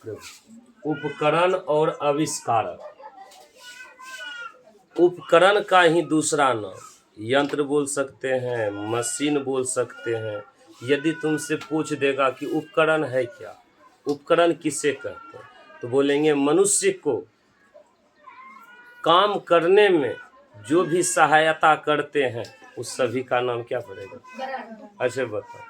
देखो, उपकरण और आविष्कारक। उपकरण का ही दूसरा नाम यंत्र बोल सकते हैं, मशीन बोल सकते हैं। यदि तुमसे पूछ देगा कि उपकरण है क्या, उपकरण किसे कहते हैं, तो बोलेंगे मनुष्य को काम करने में जो भी सहायता करते हैं उस सभी का नाम क्या पड़ेगा। अच्छा बताओ,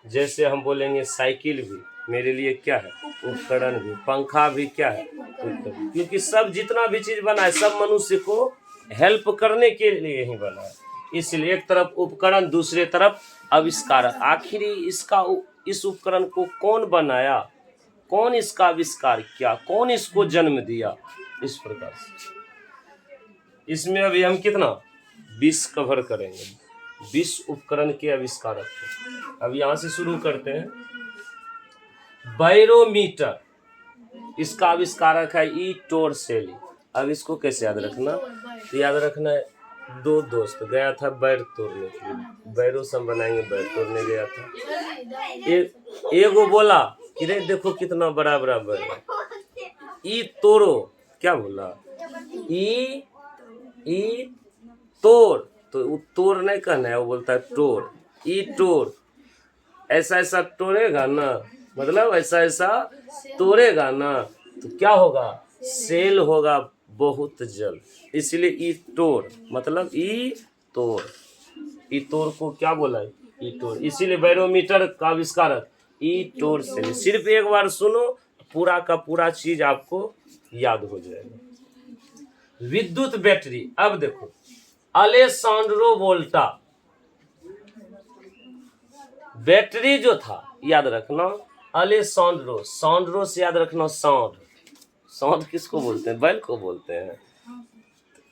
जैसे हम बोलेंगे साइकिल भी मेरे लिए क्या है, उपकरण भी। पंखा भी क्या है, उपकरण। क्योंकि सब जितना भी चीज बना है सब मनुष्य को हेल्प करने के लिए ही बना है। इसलिए एक तरफ उपकरण, दूसरे तरफ आविष्कारक। आखिर इस उपकरण को कौन बनाया, कौन इसका आविष्कार किया, कौन इसको जन्म दिया, इस प्रकार से। इसमें अभी हम कितना 20 कवर करेंगे, 20 उपकरण के आविष्कारक थे। अब यहाँ से शुरू करते हैं। बैरोमीटर, इसका आविष्कारक है ई टोरसेली। अब इसको कैसे याद रखना, तो याद रखना है, दो दोस्त गया था बैर तोड़ने के लिए, बैरों से हम बनाएंगे, बैर तोड़ने गया था। एगो बोला कि रे देखो कितना बड़ा बड़ा बैर है, ई तोड़ो, क्या बोला, ई तोड़, तो तोड़ नहीं कहना है, वो बोलता है तोड़, ई तोड़। ऐसा ऐसा तोड़ेगा ना, मतलब ऐसा ऐसा तोड़ेगा ना, तो क्या होगा, सेल होगा बहुत जल्द। इसलिए ई तोड़ मतलब ई तोड़, ई तोड़ को क्या बोला है, ई तोड़। इसीलिए बैरोमीटर का आविष्कारक ई टोर से। सिर्फ एक बार सुनो, पूरा का पूरा चीज आपको याद हो जाएगा। विद्युत बैटरी, अब देखो अलेसांड्रो वोल्टा, बैटरी जो था याद रखना, अलेसांड्रो, सांड्रो से याद रखना सांड। सांड किसको बोलते हैं, बैल को बोलते हैं।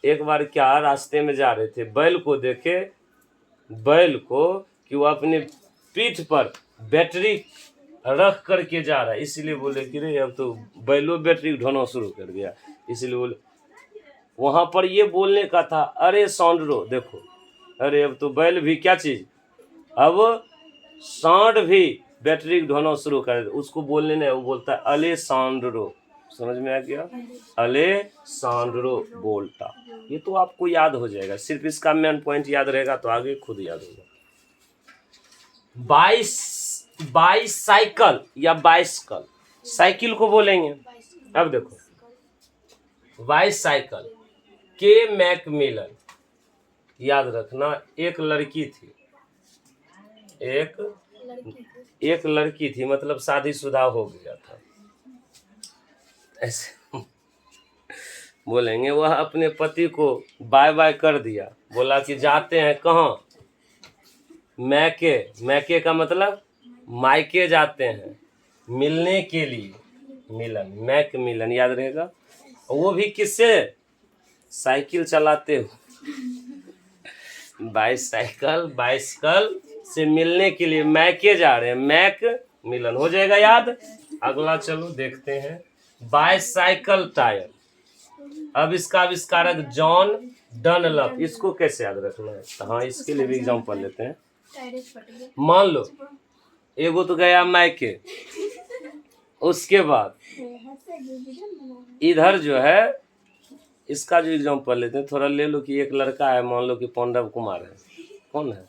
एक बार क्या रास्ते में जा रहे थे, बैल को देखे, बैल को कि वो अपने पीठ पर बैटरी रख करके जा रहा है, इसीलिए बोले कि रे अब तो बैलो बैटरी ढोना शुरू कर दिया। इसीलिए बोले, वहां पर ये बोलने का था, अरे सांड्रो देखो, अरे अब तो बैल भी क्या चीज, अब सांड भी बैटरी ढोना शुरू कर दिया। उसको बोलने नहीं, वो बोलता है अलेसांड्रो। समझ में आ गया, अलेसांड्रो वोल्टा। ये तो आपको याद हो जाएगा, सिर्फ इसका मेन पॉइंट याद रहेगा तो आगे खुद याद होगा। बाईसाइकिल या बाइसिकल, साइकिल को बोलेंगे। अब देखो बाईसाइकिल, के मैकमिलन, याद रखना, एक लड़की थी, एक लड़की थी, मतलब शादीशुदा हो गया था, ऐसे बोलेंगे। वह अपने पति को बाय बाय कर दिया, बोला कि जाते हैं कहाँ, मैके। मैके का मतलब मायके जाते हैं मिलने के लिए, मिलन, मैक मिलन याद रहेगा। वो भी किससे, साइकिल चलाते हो, बाइसिकल से मिलने के लिए मैके जा रहे हैं, मैक मिलन हो जाएगा याद। अगला चलो देखते हैं, बाइसाइकिल टायर। अब इसका आविष्कारक जॉन डनलप। इसको कैसे याद रखना है, तो हाँ इसके लिए भी एग्जांपल लेते हैं। मान लो एगो तो गया मायके, उसके बाद इधर जो है, इसका जो एग्जांपल लेते हैं, थोड़ा ले लो कि एक लड़का है, मान लो कि पांडव कुमार है। कौन है,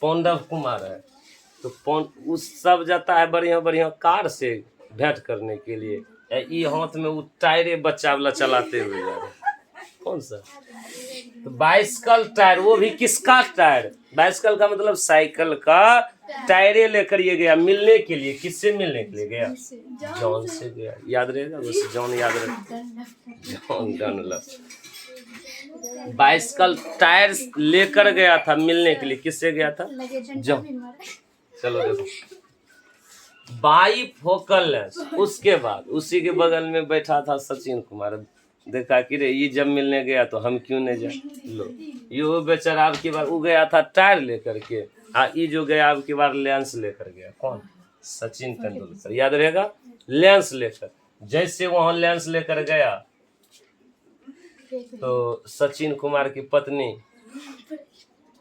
पांडव कुमार है। तो उस सब जाता है बढ़िया बढ़िया कार से भेंट करने के लिए, ई हाथ में वो टायरे बच्चा वाला चलाते हुए जा रहे, कौन सा, तो बाइसिकल टायर। वो भी किसका टायर, बाइसिकल का मतलब साइकिल का टायरे लेकर ये गया मिलने के लिए। किससे मिलने के लिए गया, जॉन से गया, याद रहेगा बस, जॉन याद रहेगा, जॉन डनलप। बाइसिकल टायर लेकर गया था मिलने के लिए, किससे गया था, जॉन। चलो देखो, बाईफोकल लेंस। उसके बाद उसी के बगल में बैठा था सचिन कुमार, देखा कि रे ये जब मिलने गया तो हम क्यों नहीं जाए, लो ये बेचारा अब की बार वो गया था टायर लेकर के, ये जो गया अब की बार लेंस लेकर गया, कौन, सचिन तेंदुलकर, याद रहेगा, लेंस लेकर। जैसे वहां लेंस लेकर गया तो सचिन कुमार की पत्नी,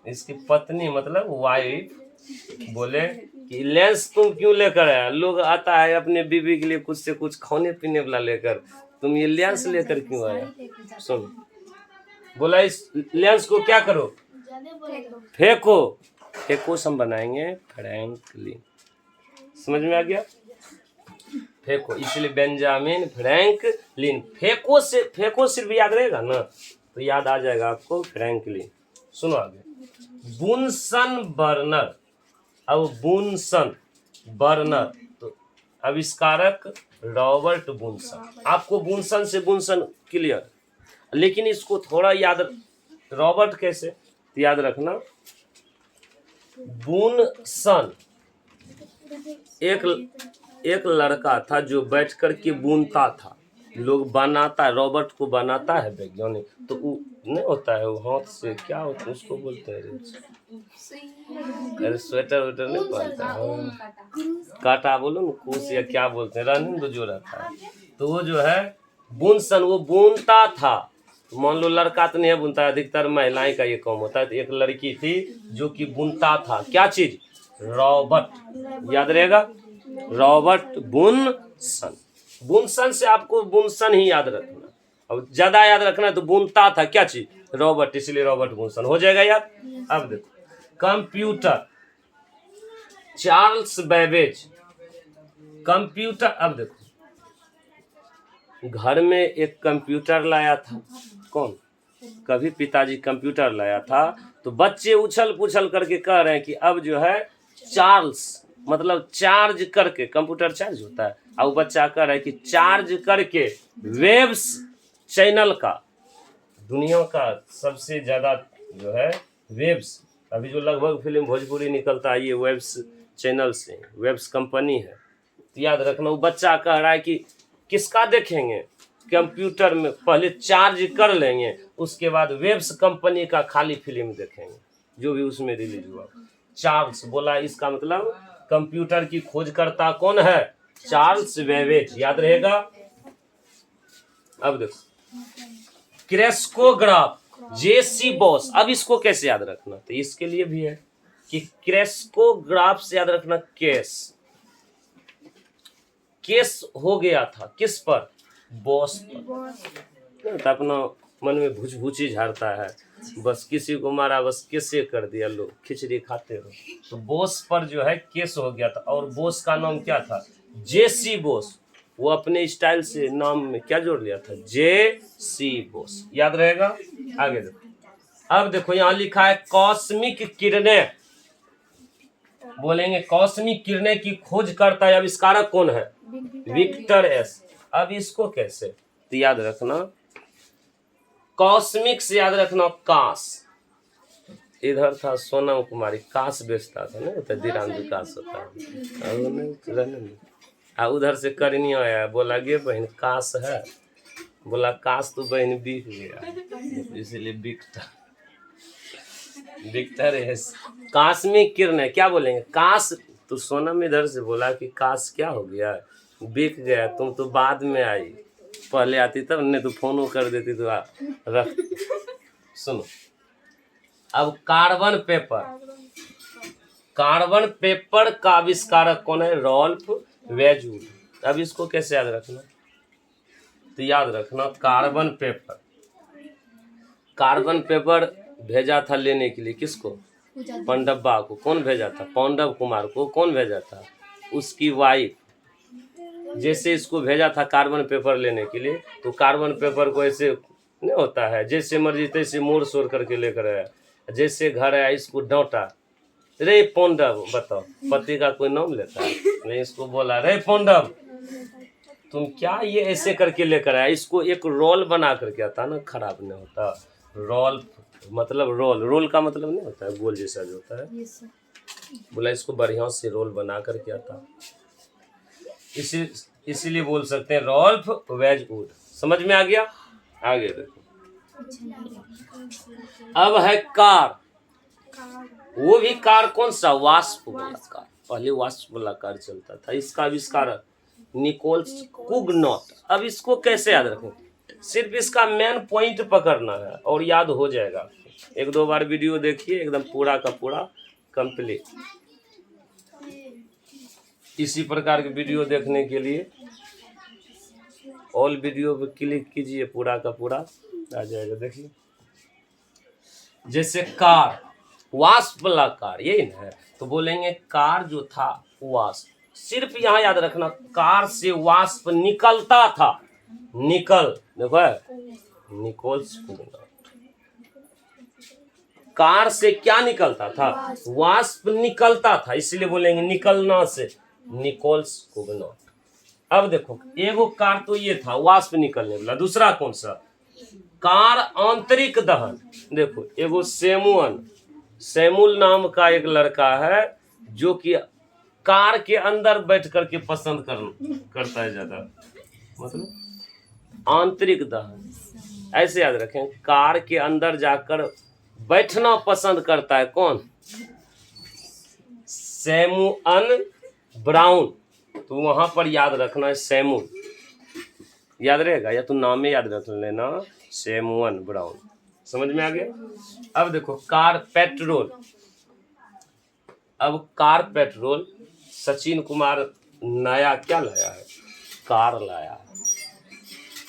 इसकी पत्नी मतलब वाइफ, बोले कि लेंस तुम क्यों लेकर आया? लोग आता है अपने बीवी के लिए कुछ से कुछ खाने पीने वाला लेकर, तुम ये लेंस लेकर क्यों आया? सुन, बोला इस लेंस को क्या करो? फेंको। फेंको से हम बनाएंगे फ्रैंकलिन। समझ में आ गया? फेंको, इसलिए बेंजामिन फ्रैंकलिन। फेंको से, फेंको सिर्फ याद रहेगा ना तो याद आ जाएगा आपको फ्रैंकलिन। सुनो आगे, बुनसन बर्नर। अब बुनसन बर्नर तो आविष्कारक रॉबर्ट बुनसन। आपको बुनसन से बुनसन क्लियर, लेकिन इसको थोड़ा याद, रॉबर्ट कैसे तो याद रखना। बुनसन एक लड़का था जो बैठ कर के बुनता था। लोग बनाता है, रॉबर्ट को बनाता है वैज्ञानिक, तो वो नहीं होता है, वो हाथ से क्या होता है उसको बोलते हैं, अरे स्वेटर वेटर नहीं पहनता है, काटा बोलो ना, कुछ या क्या बोलते हैं, रनिंग जो रहता है, तो वो जो है बुनसन, वो बुनता था। मान लो लड़का तो नहीं बुनता है, अधिकतर महिलाएं का ये काम होता है। तो एक लड़की थी जो कि बुनता था, क्या चीज? रॉबर्ट। याद रहेगा, रॉबर्ट बुनसन। बुनसन से आपको बुनसन ही याद रखना, अब ज्यादा याद रखना है तो बुनता था क्या चीज? रॉबर्ट, इसलिए रॉबर्ट बुनसन हो जाएगा याद। अब देखो कंप्यूटर, चार्ल्स बेबेज। कंप्यूटर, अब देखो घर में एक कंप्यूटर लाया था, कौन? कभी पिताजी कंप्यूटर लाया था, तो बच्चे उछल पुछल करके कह रहे हैं कि अब जो है चार्ल्स, मतलब चार्ज करके, कंप्यूटर चार्ज होता है, अब बच्चा कह रहा है कि चार्ज करके वेब्स चैनल का, दुनिया का सबसे ज्यादा जो है वेब्स, अभी जो लगभग फिल्म भोजपुरी निकलता है ये वेब्स चैनल से, वेब्स कंपनी है। तो याद रखना, वो बच्चा कह रहा है कि किसका देखेंगे? कंप्यूटर में पहले चार्ज कर लेंगे, उसके बाद वेब्स कंपनी का खाली फिल्म देखेंगे जो भी उसमें रिलीज हुआ। चार्ल्स बोला, इसका मतलब कंप्यूटर की खोजकर्ता कौन है? Charles Babbage. याद रहेगा। अब देखो क्रेस्कोग्राफ, जेसी बॉस। अब इसको कैसे याद रखना? तो इसके लिए भी है कि क्रेस्कोग्राफ से याद रखना केस, केस हो गया था किस पर? बॉस पर। तो अपना मन में भुचभुची झाड़ता है, बस किसी को मारा बस कैसे कर दिया, लोग खिचड़ी खाते रहो। तो बॉस पर जो है केस हो गया था, और बॉस का नाम क्या था? जेसी बॉस। वो अपने स्टाइल से नाम में क्या जोड़ लिया था? जेसी बॉस। याद रहेगा। आगे देखो, अब देखो यहाँ लिखा है कॉस्मिक किरणें। बोलेंगे कॉस्मिक किरणें की खोज करता है आविष्कारक कौन है? Victor S. अब इसको कैसे तो याद रखना, कॉस्मिक से याद रखना काश। इधर था सोनम कुमारी, काश बेचता था, नहीं होता दीरान विकास होता है, उधर से करनिया आया, बोला गे बहन काश है, बोला काश तो बहन बिक गया, इसलिए बिकता, विक्टर एस। कॉस्मिक किरणें क्या बोलेंगे? काश। तो सोनम इधर से बोला कि काश क्या हो गया, बिक गया, तुम तो बाद में आई, पहले आती तब, नहीं तो फोन कर देती तो रख। सुनो, अब कार्बन पेपर, कार्बन पेपर का आविष्कारक कौन है? रॉल्फ वेजवुड। अब इसको कैसे याद रखना? तो याद रखना कार्बन पेपर, कार्बन पेपर भेजा था लेने के लिए किसको? पंडब्बा को। कौन भेजा था? पांडव कुमार को। कौन भेजा था? उसकी वाइफ। जैसे इसको भेजा था कार्बन पेपर लेने के लिए, तो कार्बन पेपर को ऐसे नहीं होता है, जैसे मर्जी तैसे मोड़ सोड़ करके लेकर आया, जैसे घर आया इसको डांटा, रे पांडव, बताओ पति का कोई नाम लेता है? नहीं, इसको बोला रे पांडव तुम क्या ये ऐसे करके लेकर आया। इसको एक रोल बना करके आता ना, खराब नहीं होता। रोल मतलब रोल, रोल का मतलब नहीं होता है गोल जैसा जो होता है, बोला इसको बढ़िया से रोल बना करके आता, इसीलिए बोल सकते हैं रॉल्फ वेजवुड। समझ में आ गया। आगे देखो, अब है कार। वो भी कार कौन सा? वाष्प वाला कार। पहले वाष्प वाला कार चलता था, इसका आविष्कारक निकोल्स कुगनॉट। अब इसको कैसे याद रखें? सिर्फ इसका मेन पॉइंट पकड़ना है और याद हो जाएगा। एक दो बार वीडियो देखिए, एकदम पूरा का पूरा कंप्लीट। इसी प्रकार के वीडियो देखने के लिए ऑल वीडियो पे क्लिक कीजिए, पूरा का पूरा आ जाएगा। देखिए जैसे कार, वाष्प वाला कार, यही ना है, तो बोलेंगे कार जो था वाष्प। सिर्फ यहाँ याद रखना, कार से वाष्प निकलता था, निकल, देखो निकोल्स, कार से क्या निकलता था, वाष्प निकलता था, इसलिए बोलेंगे निकलना से, निकोल्स कुगनॉट। अब देखो एगो कार तो ये था वाष्प निकलने वाला, दूसरा कौन सा, कार आंतरिक दहन। देखो एगो सैमुल नाम का एक लड़का है जो कि कार के अंदर बैठ करके पसंद करता है ज्यादा, मतलब आंतरिक दहन, ऐसे याद रखें, कार के अंदर जाकर बैठना पसंद करता है कौन, सैमुअल ब्राउन। तो वहां पर याद रखना है सैमुअल, याद रहेगा, या तो नाम में याद रख लेना, सैमुअल ब्राउन। समझ में आ गया। अब देखो कार पेट्रोल, अब कार पेट्रोल, सचिन कुमार नया क्या लाया है, कार लाया है,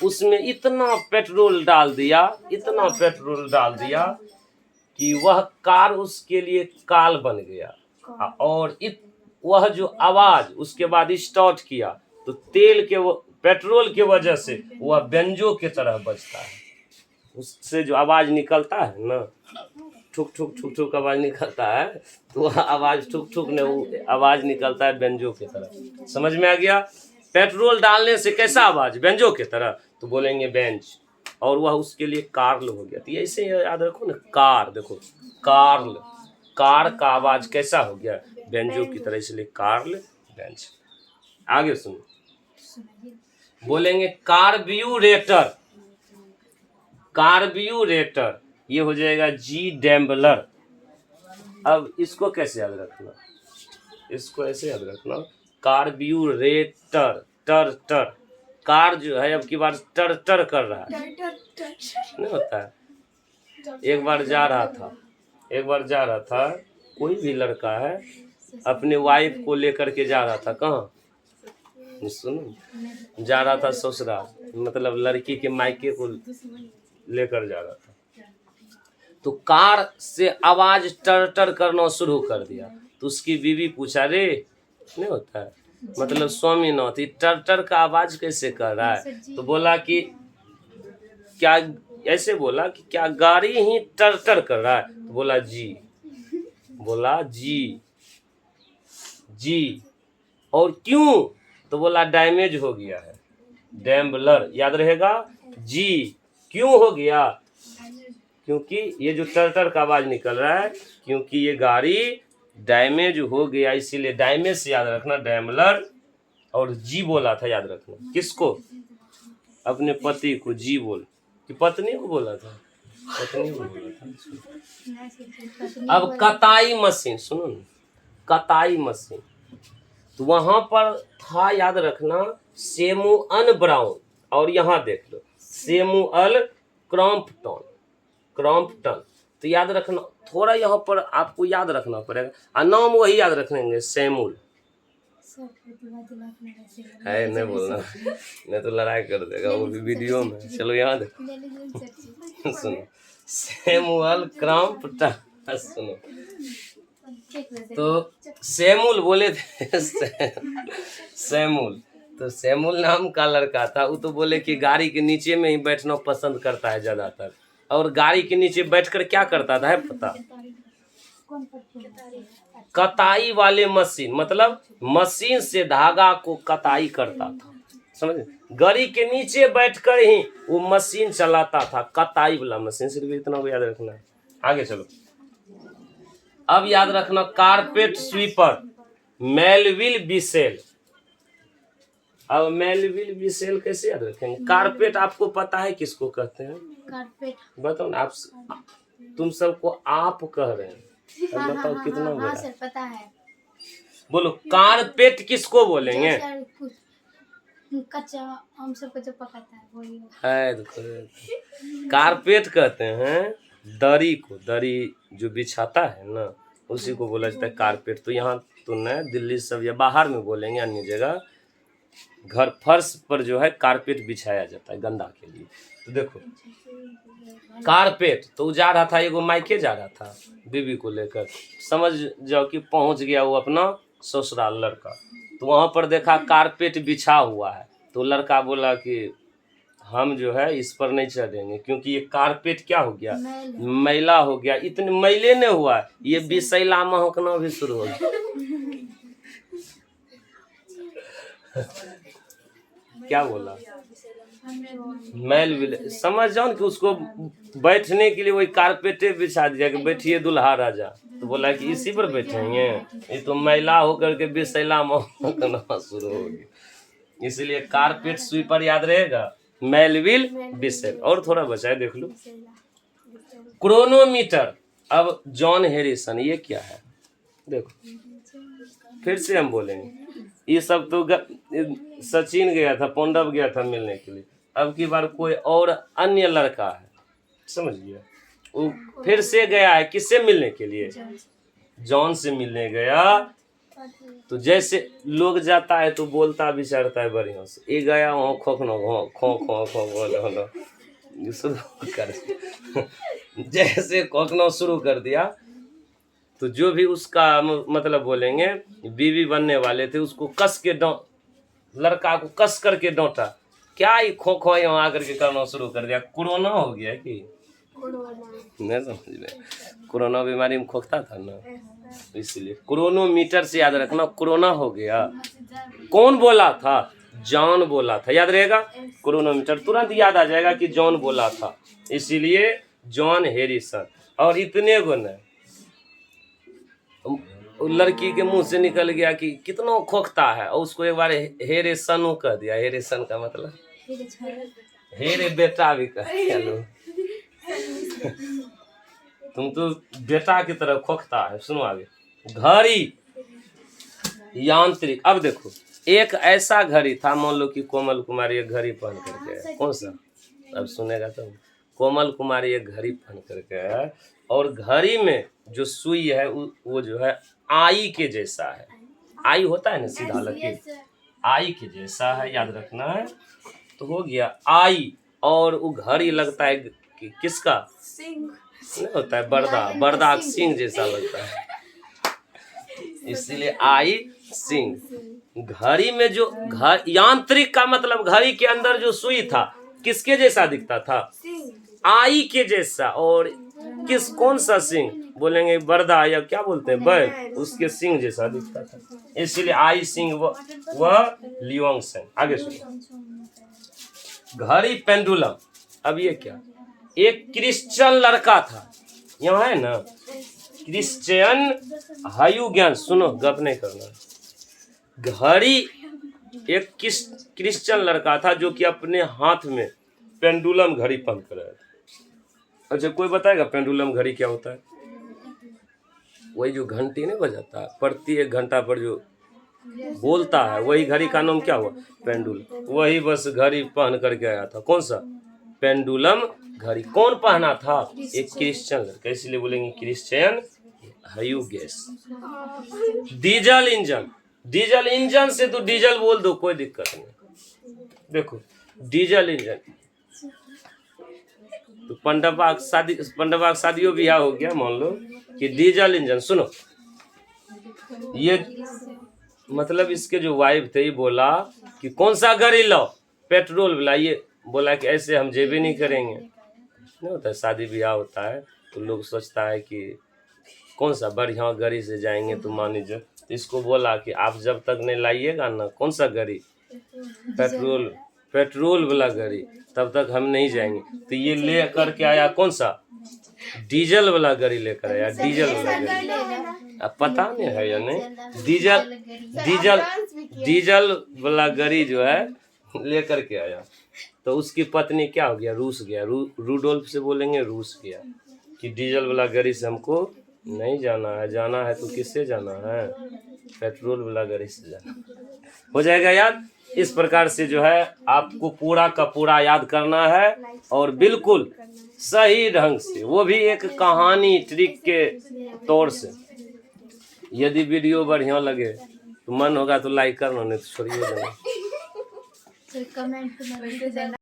उसमें इतना पेट्रोल डाल दिया, इतना पेट्रोल डाल दिया कि वह कार उसके लिए काल बन गया, और वह जो आवाज उसके बाद स्टार्ट किया तो तेल के वो पेट्रोल के वजह से वह बेंजो के तरह बजता है, उससे जो आवाज निकलता है ना, ठुक ठुक ठुक ठुक आवाज निकलता है, तो वह आवाज ठुक ठुक ने वो आवाज निकलता है बेंजो के तरह। समझ में आ गया। पेट्रोल डालने से कैसा आवाज, बेंजो के तरह, तो बोलेंगे बेंच, और वह उसके लिए कार्ल हो गया। तो ऐसे याद रखो ना, कार, देखो कार्ल, कार का आवाज कैसा हो गया, बेंजो की तरह, इसलिए कार्ल बेंच। आगे सुनो, बोलेंगे कार्ब्यूरेटर, कार्ब्यूरेटर ये हो जाएगा जी डैम्बलर। अब इसको कैसे याद रखना, इसको ऐसे याद रखना, कार्ब्यूरेटर, टर टर, कार जो है अब की बार टर टर कर रहा है, नहीं होता है। एक बार जा रहा था, कोई भी लड़का है अपने वाइफ को लेकर के जा रहा था, कहाँ, सुनो, जा रहा था ससुराल, मतलब लड़की के मायके को लेकर जा रहा था, तो कार से आवाज टर टर करना शुरू कर दिया। तो उसकी बीवी पूछा, रे नहीं होता है, मतलब स्वामीनाथ टर टर का आवाज कैसे कर रहा है, तो बोला कि क्या, ऐसे बोला कि क्या गाड़ी ही टर टर कर रहा है, तो बोला जी, और क्यों, तो बोला डैमेज हो गया है, डैम्बलर, याद रहेगा, जी क्यों हो गया, क्योंकि ये जो टर टर का आवाज निकल रहा है, क्योंकि ये गाड़ी डैमेज हो गया, इसीलिए डैमेज से याद रखना डैम्बलर, और जी बोला था, याद रखना, किसको, अपने पति को जी बोल, कि पत्नी को बोला था, पत्नी को बोला था। अब कताई मशीन, सुनो ना, कताई मशीन, तो वहां पर था, याद रखना, सैमुअल ब्राउन, और यहाँ देख लो सैमुअल क्रॉम्पटन, तो याद रखना, थोड़ा यहाँ पर आपको याद रखना पड़ेगा, और नाम वही याद रखेंगे सैमुअल है, नहीं बोलना नहीं तो लड़ाई कर देगा, वो भी वीडियो में। चलो यहाँ देखो, सुनो, सैमुअल क्रॉम्पटन, सुनो, तो सैमुअल बोले थे, सैमुअल, तो सैमुअल नाम का लड़का था, वो तो बोले कि गाड़ी के नीचे में ही बैठना पसंद करता है ज्यादातर, और गाड़ी के नीचे बैठकर क्या करता था है पता, कताई वाले मशीन, मतलब मशीन से धागा को कताई करता था, समझे, गाड़ी के नीचे बैठकर ही वो मशीन चलाता था, कताई वाला मशीन, सिर्फ इतना को याद रखना है। आगे चलो, अब याद रखना, कारपेट स्वीपर, मेलविल बिसेल। अब मेलविल बिसेल कैसे याद रखेंगे, कारपेट आपको पता है किसको कहते हैं, कारपेट बताओ ना, आप तुम सबको आप कह रहे हैं, बताओ कितना बड़ा, सर पता है, बोलो कारपेट किसको बोलेंगे, कच्चा हम सबको जो पकाता है वही है, कारपेट कहते हैं दरी को, दरी जो बिछाता है ना, उसी को बोला जाता है कारपेट। तो यहाँ तो न दिल्ली सब या बाहर में बोलेंगे अन्य जगह, घर फर्श पर जो है कारपेट बिछाया जाता है गंदा के लिए। तो देखो कारपेट, तो जा रहा था एगो मायके जा रहा था बीवी को लेकर, समझ जाओ कि पहुंच गया वो अपना ससुराल लड़का, तो वहां पर देखा कारपेट बिछा हुआ है, तो लड़का बोला कि हम जो है इस पर नहीं चढ़ेंगे क्योंकि ये कारपेट क्या हो गया, मैला हो गया। इतने मैले नहीं हुआ, ये विषैला महकना भी शुरू हो गया। क्या बोला, मैल भी, समझ जाओ कि उसको बैठने के लिए वही कारपेटे बिछा दिया कि बैठिए दुल्हा राजा, तो बोला कि इसी पर बैठेंगे, ये तो मैला होकर के विषैला महकना शुरू हो गया। इसलिए कारपेट स्वीपर याद रहेगा, मैलविल बिसेल। और थोड़ा बचा है देख लो, क्रोनोमीटर। अब जॉन हैरिसन, ये क्या है देखो, फिर से हम बोलेंगे, ये सब तो सचिन गया था, पांडव गया था मिलने के लिए, अब की बार कोई और अन्य लड़का है, समझ गया, वो फिर से गया है किससे मिलने के लिए, जॉन से मिलने गया। तो जैसे लोग जाता है तो बोलता विचारता है बढ़िया से, ये गया वहाँ खोखनो खो खो खो बोलो शुरू कर जैसे खोखना शुरू कर दिया, तो जो भी उसका मतलब बोलेंगे बीवी बनने वाले थे उसको कस के लड़का को कस करके डांटा, क्या ही खो खो यहाँ आकर के करना शुरू कर दिया। कोरोना हो गया कि नहीं समझ में, कोरोना बीमारी में खोखता था ना, इसलिए क्रोनोमीटर से याद रखना, कोरोना हो गया। कौन बोला था, जॉन बोला था, याद रहेगा, क्रोनोमीटर तुरंत याद आ जाएगा कि जॉन बोला था, इसीलिए जॉन हैरिसन। और इतने गो न लड़की के मुंह से निकल गया कि कितना खोखता है, और उसको एक बार हेरेसनो कह दिया। हेरेसन का मतलब हेरे बेटा भी कह दिया लोग। तुम तो बेटा की तरह खोखता है। सुनो आगे, घड़ी यांत्रिक। अब देखो, एक ऐसा घड़ी था, मान लो कि कोमल कुमारी एक घड़ी पहन करके है, कौन सा, अब सुनेगा तो, कोमल कुमारी एक घड़ी पहन करके है, और घड़ी में जो सुई है वो जो है आई के जैसा है। आई होता है ना सीधा लकीर, आई के जैसा है, याद रखना है। तो हो गया आई, और वो घड़ी लगता है कि किसका, नहीं होता है बरदा सिंह जैसा लगता है, इसीलिए आई सिंह। घड़ी में जो यांत्रिक का मतलब घड़ी के अंदर जो सुई था किसके जैसा दिखता था, आई के जैसा। और कौन सा सिंह बोलेंगे, बरदा या क्या बोलते हैं बैल, उसके सिंह जैसा दिखता था, इसलिए आई सिंह वह लियोंग सेन। आगे सुनो, घड़ी पेंडुलम। अब ये क्या, एक क्रिश्चियन लड़का था, यहाँ है ना क्रिश्चियन हयुज्ञान, सुनो गप नहीं करना। घड़ी एक क्रिश्चियन लड़का था जो कि अपने हाथ में पेंडुलम घड़ी पहन कर आया था। अच्छा कोई बताएगा पेंडुलम घड़ी क्या होता है? वही जो घंटी नहीं बजाता, प्रति 1 घंटा पर जो बोलता है, वही घड़ी का नाम क्या हुआ, पेंडुलम। वही बस घड़ी पहन करके आया था, कौन सा, पेंडुलम घड़ी। कौन पहना था, एक क्रिश्चियन लड़का, इसलिए बोलेंगे क्रिश्चियन हयुगेस। डीजल इंजन, डीजल इंजन से तो डीजल बोल दो, कोई दिक्कत नहीं। देखो डीजल इंजन, तो पंडवा का शादियों ब्याह हो गया, मान लो कि डीजल इंजन। सुनो, ये मतलब इसके जो वाइफ थे, ये बोला कि कौन सा गाड़ी लो, पेट्रोल वाला। ये बोला कि ऐसे हम जेबी नहीं करेंगे। नहीं होता है, शादी ब्याह होता है तो लोग सोचता है कि कौन सा बढ़िया गाड़ी से जाएंगे, तो मान लीजिए इसको बोला कि आप जब तक नहीं लाइएगा ना, कौन सा गाड़ी, पेट्रोल वाला गाड़ी, तब तक हम नहीं जाएंगे। तो ये ले करके आया कौन सा, डीजल वाला गाड़ी लेकर आया, डीजल वाला गाड़ी। अब पता नहीं है या नहीं, डीजल वाला गाड़ी जो है लेकर के आया। तो उसकी पत्नी क्या हो गया, रूस गया, रूडोल्फ से बोलेंगे रूस गया, कि डीजल वाला गाड़ी से हमको नहीं जाना है, जाना है तो किससे जाना है, पेट्रोल वाला गाड़ी से जाना। हो जाएगा याद। इस प्रकार से जो है आपको पूरा का पूरा याद करना है, और बिल्कुल सही ढंग से, वो भी एक कहानी ट्रिक के तौर से यदि वीडियो बढ़िया लगे तो मन होगा तो लाइक करना, नहीं तो छोड़िए देना। कमेंट में देना।